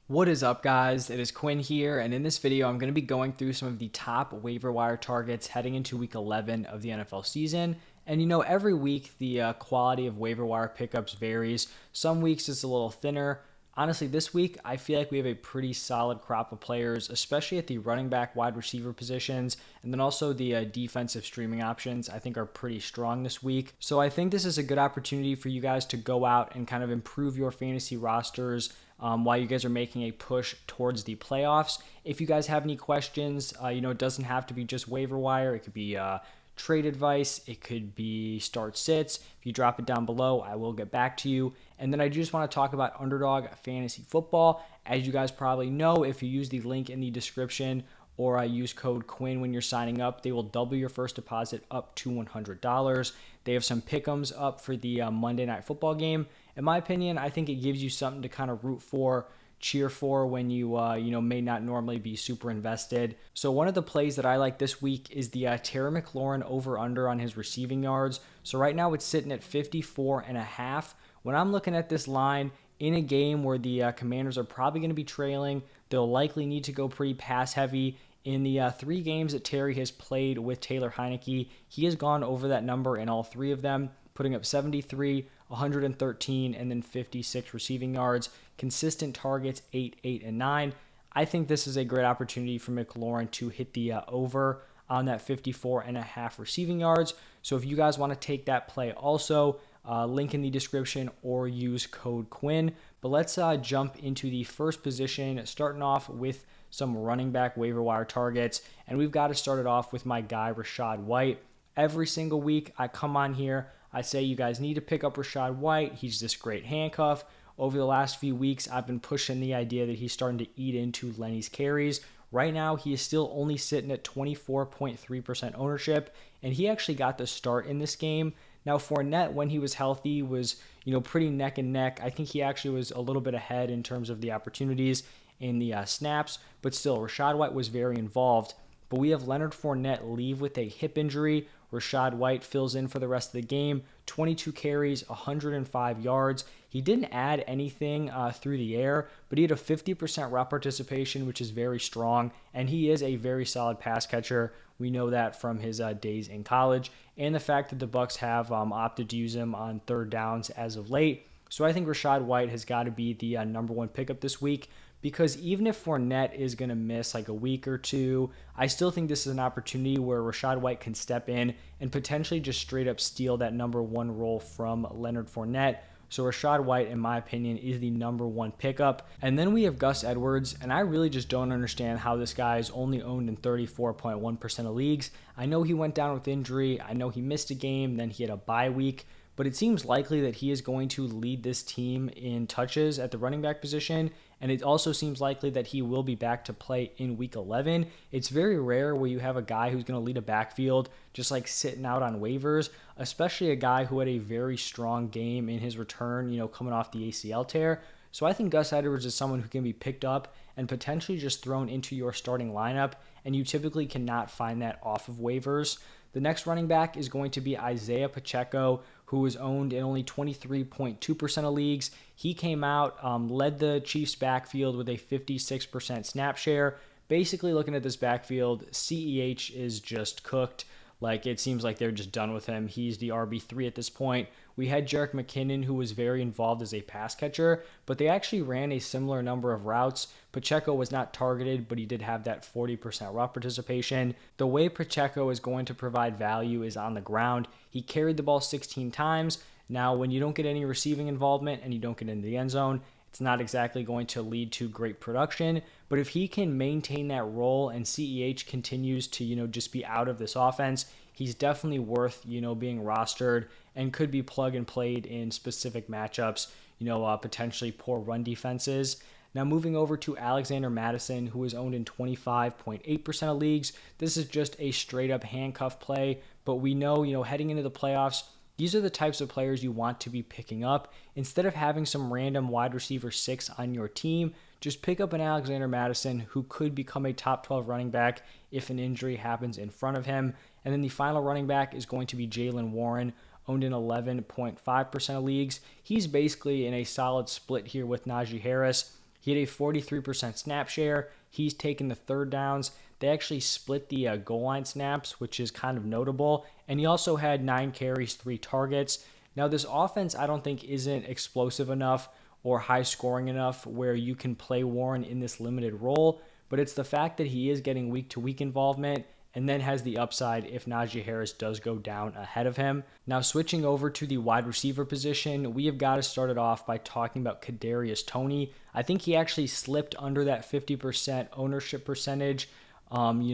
What is up, guys? It is Quinn here, and in this video, I'm going to be going through some of the top waiver wire targets heading into week 11 of the NFL season. And every week the quality of waiver wire pickups varies. Some weeks it's a little thinner. Honestly, this week I feel like we have a pretty solid crop of players, especially at the running back, wide receiver positions, and then also the defensive streaming options I think are pretty strong this week. So I think this is a good opportunity for you guys to go out and kind of improve your fantasy rosters while you guys are making a push towards the playoffs. If you guys have any questions, it doesn't have to be just waiver wire. It could be trade advice. It could be start sits. If you drop it down below, I will get back to you. And then I just want to talk about Underdog Fantasy Football. As you guys probably know, if you use the link in the description or use code Quinn when you're signing up, they will double your first deposit up to $100. They have some pick'ems up for the Monday Night Football game. In my opinion, I think it gives you something to kind of root for, cheer for when you may not normally be super invested. So one of the plays that I like this week is the Terry McLaurin over under on his receiving yards. So right now it's sitting at 54.5. When I'm looking at this line in a game where the Commanders are probably going to be trailing, they'll likely need to go pretty pass heavy. In the 3 games that Terry has played with Taylor Heineke, he has gone over that number in all 3 of them, putting up 73, 113, and then 56 receiving yards. Consistent targets 8, 8, and 9. I think this is a great opportunity for McLaurin to hit the over on that 54.5 receiving yards. So if you guys want to take that play also, link in the description or use code Quinn. But let's jump into the first position, starting off with some running back waiver wire targets. And we've got to start it off with my guy, Rachaad White. Every single week I come on here, I say you guys need to pick up Rachaad White. He's this great handcuff. Over the last few weeks, I've been pushing the idea that he's starting to eat into Lenny's carries. Right now, he is still only sitting at 24.3% ownership, and he actually got the start in this game. Now, Fournette, when he was healthy, was pretty neck and neck. I think he actually was a little bit ahead in terms of the opportunities in the snaps, but still, Rachaad White was very involved. But we have Leonard Fournette leave with a hip injury. Rachaad White fills in for the rest of the game, 22 carries, 105 yards. He didn't add anything through the air, but he had a 50% route participation, which is very strong, and he is a very solid pass catcher. We know that from his days in college, and the fact that the Bucs have opted to use him on third downs as of late. So I think Rachaad White has got to be the number one pickup this week, because even if Fournette is going to miss like a week or two, I still think this is an opportunity where Rachaad White can step in and potentially just straight up steal that number one role from Leonard Fournette. So Rachaad White, in my opinion, is the number one pickup. And then we have Gus Edwards, and I really just don't understand how this guy is only owned in 34.1% of leagues. I know he went down with injury. I know he missed a game, then he had a bye week. But it seems likely that he is going to lead this team in touches at the running back position, and it also seems likely that he will be back to play in week 11. It's very rare where you have a guy who's going to lead a backfield just like sitting out on waivers, especially a guy who had a very strong game in his return, coming off the ACL tear. So I think Gus Edwards is someone who can be picked up and potentially just thrown into your starting lineup, and you typically cannot find that off of waivers. The next running back is going to be Isaiah Pacheco, who is owned in only 23.2% of leagues. He came out, led the Chiefs backfield with a 56% snap share. Basically, looking at this backfield, CEH is just cooked. Like, it seems like they're just done with him. He's the RB3 at this point. We had Jerick McKinnon, who was very involved as a pass catcher, but they actually ran a similar number of routes. Pacheco was not targeted, but he did have that 40% route participation. The way Pacheco is going to provide value is on the ground. He carried the ball 16 times. Now, when you don't get any receiving involvement and you don't get into the end zone, it's not exactly going to lead to great production, but if he can maintain that role and CEH continues to, just be out of this offense, he's definitely worth, being rostered and could be plug and played in specific matchups, potentially poor run defenses. Now moving over to Alexander Mattison, who is owned in 25.8% of leagues. This is just a straight up handcuff play, but we know, heading into the playoffs, these are the types of players you want to be picking up. Instead of having some random wide receiver 6 on your team, just pick up an Alexander Mattison who could become a top 12 running back if an injury happens in front of him. And then the final running back is going to be Jaylen Warren, owned in 11.5% of leagues. He's basically in a solid split here with Najee Harris. He had a 43% snap share. He's taken the third downs. They actually split the goal line snaps, which is kind of notable. And he also had 9 carries, 3 targets. Now, this offense, I don't think, isn't explosive enough or high scoring enough where you can play Warren in this limited role, but it's the fact that he is getting week to week involvement and then has the upside if Najee Harris does go down ahead of him. Now, switching over to the wide receiver position, we have got to start it off by talking about Kadarius Toney. I think he actually slipped under that 50% ownership percentage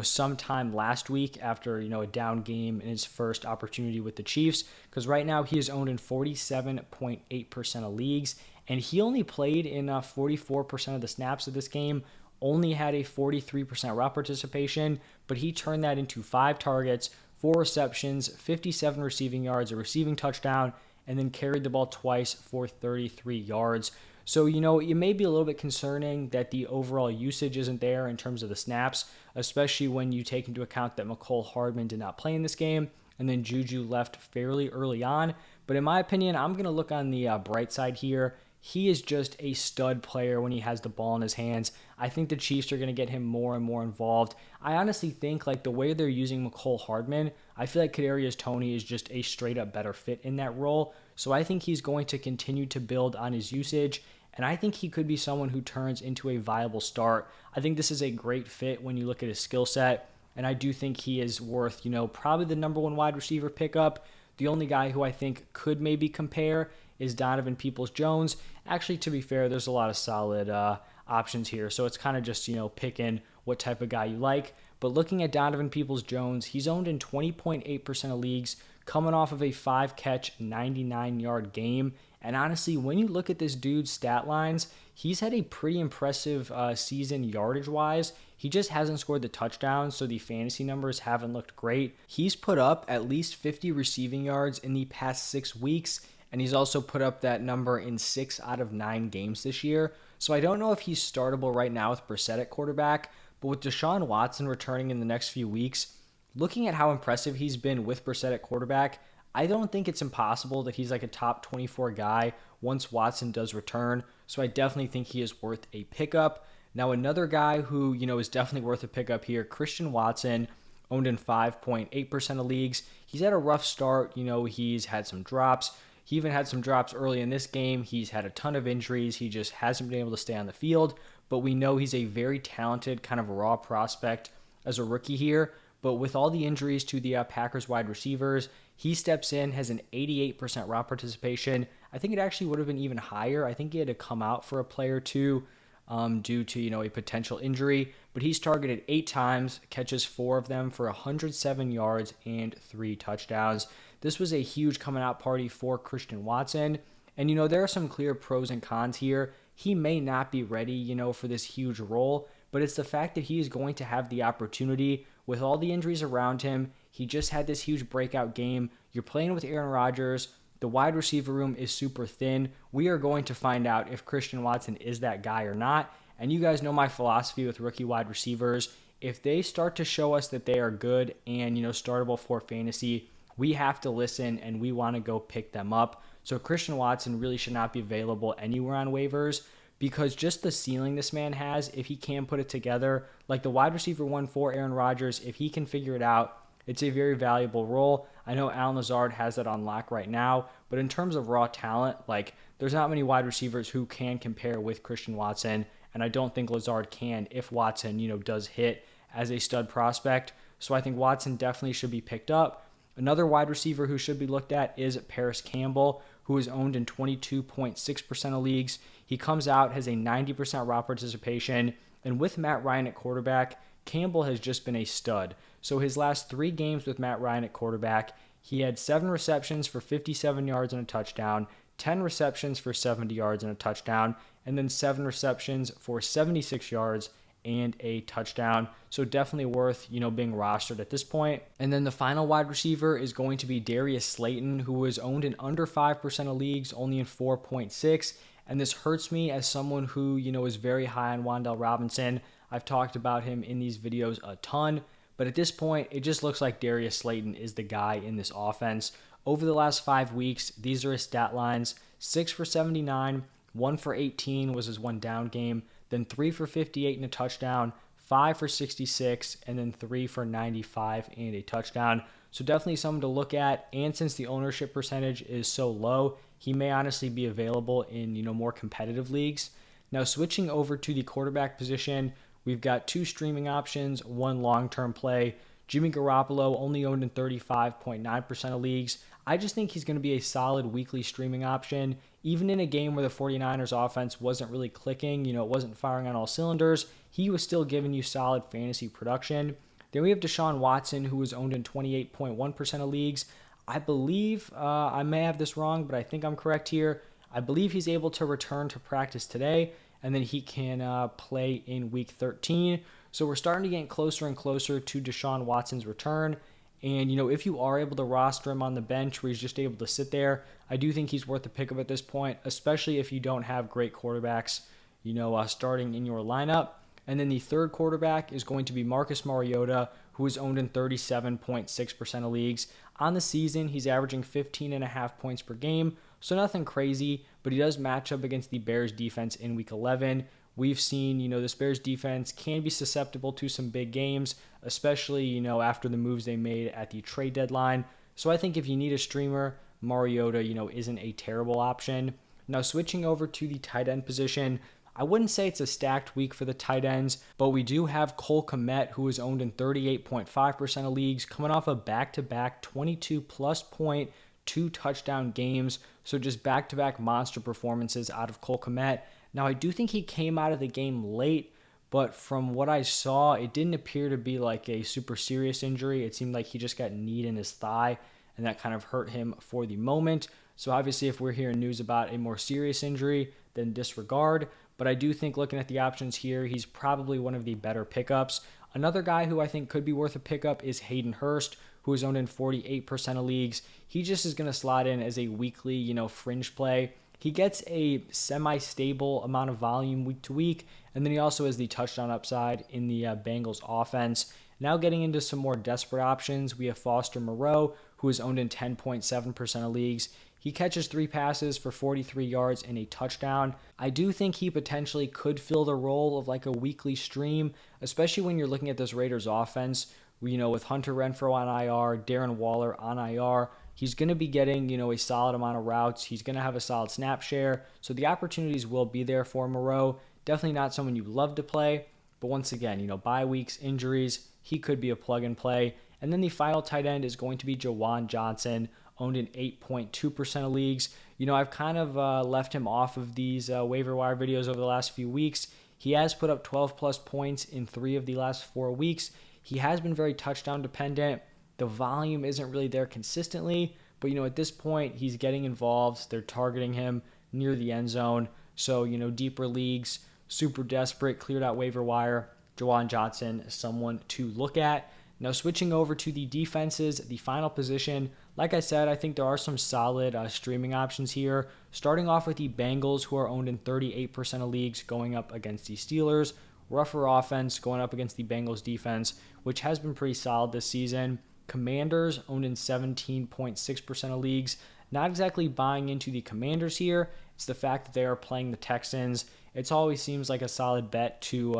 sometime last week after, a down game in his first opportunity with the Chiefs, because right now he is owned in 47.8% of leagues, and he only played in 44% of the snaps of this game, only had a 43% route participation, but he turned that into 5 targets, 4 receptions, 57 receiving yards, a receiving touchdown, and then carried the ball twice for 33 yards. So, it may be a little bit concerning that the overall usage isn't there in terms of the snaps, especially when you take into account that McCole Hardman did not play in this game, and then Juju left fairly early on. But in my opinion, I'm going to look on the bright side here. He is just a stud player when he has the ball in his hands. I think the Chiefs are going to get him more and more involved. I honestly think the way they're using McCole Hardman, I feel like Kadarius Toney is just a straight up better fit in that role. So I think he's going to continue to build on his usage, and I think he could be someone who turns into a viable start. I think this is a great fit when you look at his skill set, and I do think he is worth, probably the number 1 wide receiver pickup. The only guy who I think could maybe compare is Donovan Peoples-Jones. Actually, to be fair, there's a lot of solid options here, so it's kind of just, picking what type of guy you like. But looking at Donovan Peoples-Jones, he's owned in 20.8% of leagues, coming off of a 5-catch, 99-yard game. And honestly, when you look at this dude's stat lines, he's had a pretty impressive season yardage-wise. He just hasn't scored the touchdowns, so the fantasy numbers haven't looked great. He's put up at least 50 receiving yards in the past 6 weeks, and he's also put up that number in 6 out of 9 games this year. So I don't know if he's startable right now with Brissett at quarterback, but with Deshaun Watson returning in the next few weeks, looking at how impressive he's been with Brissett at quarterback, I don't think it's impossible that he's like a top 24 guy once Watson does return. So I definitely think he is worth a pickup. Now, another guy who, is definitely worth a pickup here, Christian Watson, owned in 5.8% of leagues. He's had a rough start. He's had some drops. He even had some drops early in this game. He's had a ton of injuries. He just hasn't been able to stay on the field. But we know he's a very talented kind of raw prospect as a rookie here. But with all the injuries to the Packers wide receivers, he steps in, has an 88% route participation. I think it actually would have been even higher. I think he had to come out for a play or two due to, a potential injury. But he's targeted 8 times, catches 4 of them for 107 yards and 3 touchdowns. This was a huge coming out party for Christian Watson. And, there are some clear pros and cons here. He may not be ready, for this huge role, but it's the fact that he is going to have the opportunity with all the injuries around him. He just had this huge breakout game. You're playing with Aaron Rodgers. The wide receiver room is super thin. We are going to find out if Christian Watson is that guy or not. And you guys know my philosophy with rookie wide receivers. If they start to show us that they are good and, startable for fantasy, we have to listen and we want to go pick them up. So Christian Watson really should not be available anywhere on waivers, because just the ceiling this man has, if he can put it together, like the wide receiver 1 for Aaron Rodgers, if he can figure it out, it's a very valuable role. I know Allen Lazard has that on lock right now, but in terms of raw talent, there's not many wide receivers who can compare with Christian Watson, and I don't think Lazard can if Watson, does hit as a stud prospect. So I think Watson definitely should be picked up. Another wide receiver who should be looked at is Paris Campbell, who is owned in 22.6% of leagues. He comes out, has a 90% route participation, and with Matt Ryan at quarterback, Campbell has just been a stud. So his last 3 games with Matt Ryan at quarterback, he had 7 receptions for 57 yards and a touchdown, 10 receptions for 70 yards and a touchdown, and then 7 receptions for 76 yards and a touchdown. So definitely worth, being rostered at this point. And then the final wide receiver is going to be Darius Slayton, who was owned in under 5% of leagues, only in 4.6. And this hurts me as someone who, is very high on Wan'Dale Robinson. I've talked about him in these videos a ton, but at this point, it just looks like Darius Slayton is the guy in this offense. Over the last 5 weeks, these are his stat lines: 6 for 79, 1 for 18 was his 1 down game. then 3 for 58 and a touchdown, 5 for 66, and then 3 for 95 and a touchdown. So definitely someone to look at. And since the ownership percentage is so low, he may honestly be available in more competitive leagues. Now switching over to the quarterback position, we've got 2 streaming options, 1 long-term play. Jimmy Garoppolo only owned in 35.9% of leagues. I just think he's going to be a solid weekly streaming option. Even in a game where the 49ers offense wasn't really clicking, it wasn't firing on all cylinders, he was still giving you solid fantasy production. Then we have Deshaun Watson, who was owned in 28.1% of leagues. I believe, I may have this wrong, but I think I'm correct here. I believe he's able to return to practice today, and then he can play in week 13. So we're starting to get closer and closer to Deshaun Watson's return. And, if you are able to roster him on the bench where he's just able to sit there, I do think he's worth a pickup at this point, especially if you don't have great quarterbacks, starting in your lineup. And then the third quarterback is going to be Marcus Mariota, who is owned in 37.6% of leagues. On the season, he's averaging 15.5 points per game, so nothing crazy, but he does match up against the Bears defense in week 11. We've seen, this Bears defense can be susceptible to some big games, especially, after the moves they made at the trade deadline. So I think if you need a streamer, Mariota, isn't a terrible option. Now switching over to the tight end position, I wouldn't say it's a stacked week for the tight ends, but we do have Cole Kmet, who is owned in 38.5% of leagues, coming off a back-to-back 22-plus point, 2 touchdown games. So just back-to-back monster performances out of Cole Kmet. Now, I do think he came out of the game late, but from what I saw, it didn't appear to be like a super serious injury. It seemed like he just got kneed in his thigh, and that kind of hurt him for the moment. So obviously, if we're hearing news about a more serious injury, then disregard. But I do think looking at the options here, he's probably one of the better pickups. Another guy who I think could be worth a pickup is Hayden Hurst, who is owned in 48% of leagues. He just is going to slot in as a weekly, fringe play. He gets a semi-stable amount of volume week to week, and then he also has the touchdown upside in the Bengals offense. Now getting into some more desperate options, we have Foster Moreau, who is owned in 10.7% of leagues. He catches 3 passes for 43 yards and a touchdown. I do think he potentially could fill the role of like a weekly stream, especially when you're looking at this Raiders offense, with Hunter Renfrow on IR, Darren Waller on IR. He's going to be getting, a solid amount of routes. He's going to have a solid snap share. So the opportunities will be there for Moreau. Definitely not someone you love to play. But once again, bye weeks, injuries, he could be a plug and play. And then the final tight end is going to be Jawan Johnson, owned in 8.2% of leagues. I've kind of left him off of these waiver wire videos over the last few weeks. He has put up 12 plus points in 3 of the last 4 weeks. He has been very touchdown dependent. The volume isn't really there consistently, but at this point, he's getting involved. They're targeting him near the end zone. So, deeper leagues, super desperate, cleared out waiver wire. Jawan Johnson is someone to look at. Now, switching over to the defenses, the final position, like I said, I think there are some solid streaming options here. Starting off with the Bengals, who are owned in 38% of leagues, going up against the Steelers. Rougher offense going up against the Bengals defense, which has been pretty solid this season. Commanders owned in 17.6% of leagues. Not exactly buying into the Commanders here. It's the fact that they are playing the Texans. It always seems like a solid bet to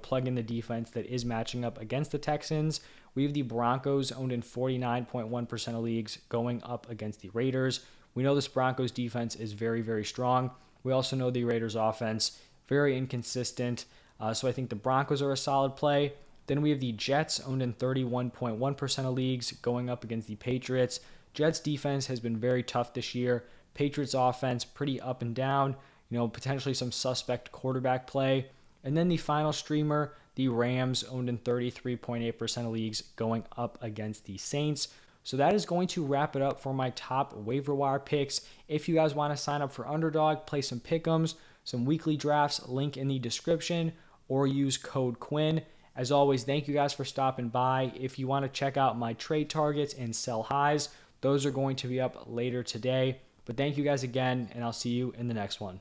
plug in the defense that is matching up against the Texans. We have the Broncos owned in 49.1% of leagues going up against the Raiders. We know this Broncos defense is very, very strong. We also know the Raiders offense, very inconsistent. So I think the Broncos are a solid play. Then we have the Jets owned in 31.1% of leagues going up against the Patriots. Jets defense has been very tough this year. Patriots offense pretty up and down, potentially some suspect quarterback play. And then the final streamer, the Rams owned in 33.8% of leagues going up against the Saints. So that is going to wrap it up for my top waiver wire picks. If you guys want to sign up for Underdog, play some pick'ems, some weekly drafts, link in the description, or use code Quinn. As always, thank you guys for stopping by. If you want to check out my trade targets and sell highs, those are going to be up later today. But thank you guys again, and I'll see you in the next one.